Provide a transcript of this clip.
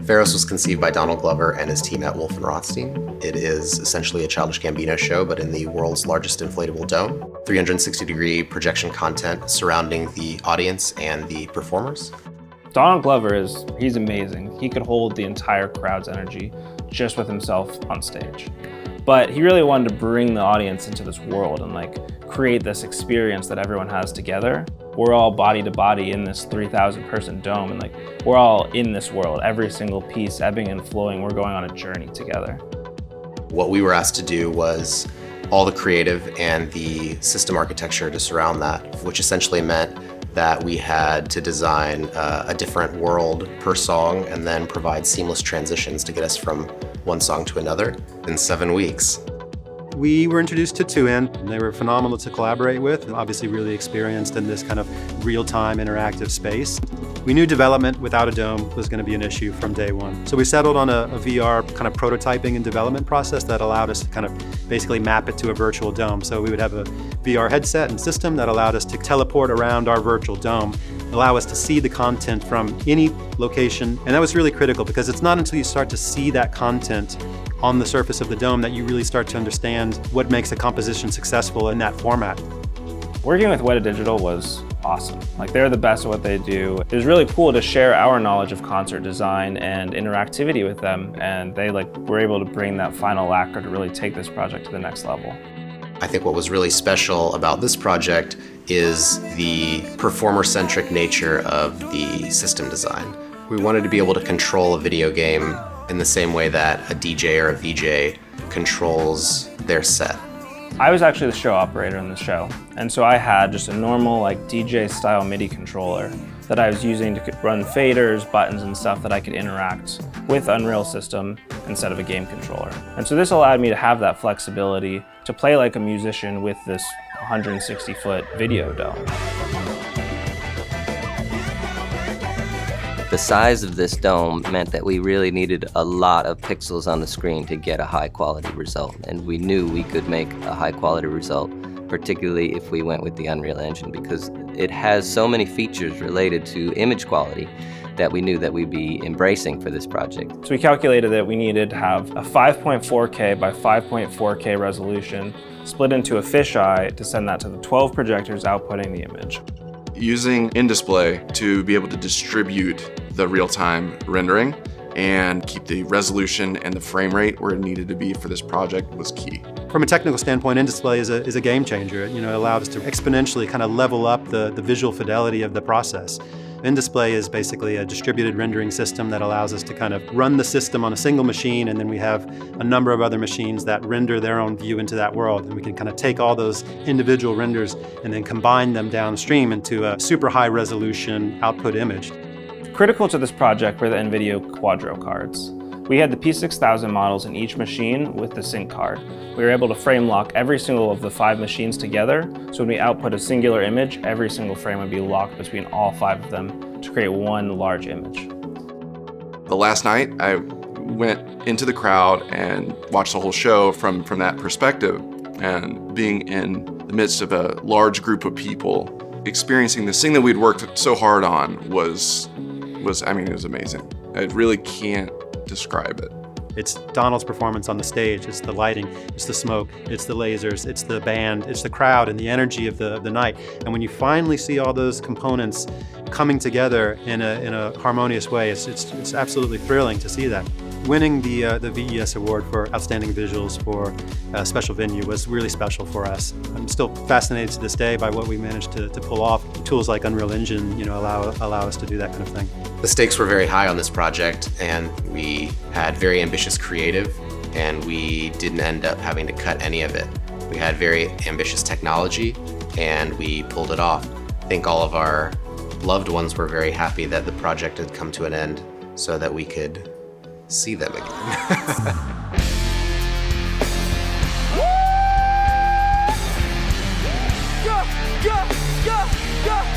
Pharos was conceived by Donald Glover and his team at Wolf and Rothstein. It is essentially a Childish Gambino show, but in the world's largest inflatable dome. 360-degree projection content surrounding the audience and the performers. Donald Glover he's amazing. He could hold the entire crowd's energy just with himself on stage. But he really wanted to bring the audience into this world and create this experience that everyone has together. We're all body to body in this 3,000 person dome, and we're all in this world. Every single piece, ebbing and flowing, we're going on a journey together. What we were asked to do was all the creative and the system architecture to surround that, which essentially meant that we had to design a different world per song and then provide seamless transitions to get us from one song to another in 7 weeks. We were introduced to 2N, and they were phenomenal to collaborate with, obviously really experienced in this kind of real-time interactive space. We knew development without a dome was going to be an issue from day one. So we settled on a VR kind of prototyping and development process that allowed us to kind of basically map it to a virtual dome. So we would have a VR headset and system that allowed us to teleport around our virtual dome, allow us to see the content from any location. And that was really critical because it's not until you start to see that content on the surface of the dome that you really start to understand what makes a composition successful in that format. Working with Weta Digital was awesome. They're the best at what they do. It was really cool to share our knowledge of concert design and interactivity with them, and they were able to bring that final lacquer to really take this project to the next level. I think what was really special about this project is the performer-centric nature of the system design. We wanted to be able to control a video game in the same way that a DJ or a VJ controls their set. I was actually the show operator in the show, and so I had just a normal DJ-style MIDI controller that I was using to run faders, buttons, and stuff that I could interact with Unreal System instead of a game controller. And so this allowed me to have that flexibility to play like a musician with this 160-foot video dome. The size of this dome meant that we really needed a lot of pixels on the screen to get a high quality result, and we knew we could make a high quality result, particularly if we went with the Unreal Engine, because it has so many features related to image quality that we knew that we'd be embracing for this project. So we calculated that we needed to have a 5.4K by 5.4K resolution split into a fisheye to send that to the 12 projectors outputting the image. Using in-display to be able to distribute the real-time rendering and keep the resolution and the frame rate where it needed to be for this project was key. From a technical standpoint, in-display is a game changer. It allowed us to exponentially kind of level up the visual fidelity of the process. In-display is basically a distributed rendering system that allows us to kind of run the system on a single machine, and then we have a number of other machines that render their own view into that world. And we can kind of take all those individual renders and then combine them downstream into a super high resolution output image. Critical to this project were the NVIDIA Quadro cards. We had the P6000 models in each machine with the sync card. We were able to frame lock every single of the 5 machines together, so when we output a singular image, every single frame would be locked between all 5 of them to create one large image. The last night, I went into the crowd and watched the whole show from that perspective, and being in the midst of a large group of people, experiencing this thing that we'd worked so hard on was amazing. I really can't describe it. It's Donald's performance on the stage, it's the lighting, it's the smoke, it's the lasers, it's the band, it's the crowd and the energy of the night. And when you finally see all those components coming together in a harmonious way, it's absolutely thrilling to see that. Winning the VES award for Outstanding Visuals for Special Venue was really special for us. I'm still fascinated to this day by what we managed to pull off. Tools like Unreal Engine, allow us to do that kind of thing. The stakes were very high on this project, and we had very ambitious creative, and we didn't end up having to cut any of it. We had very ambitious technology, and we pulled it off. I think all of our loved ones were very happy that the project had come to an end so that we could see them again. Yeah, yeah, yeah, yeah.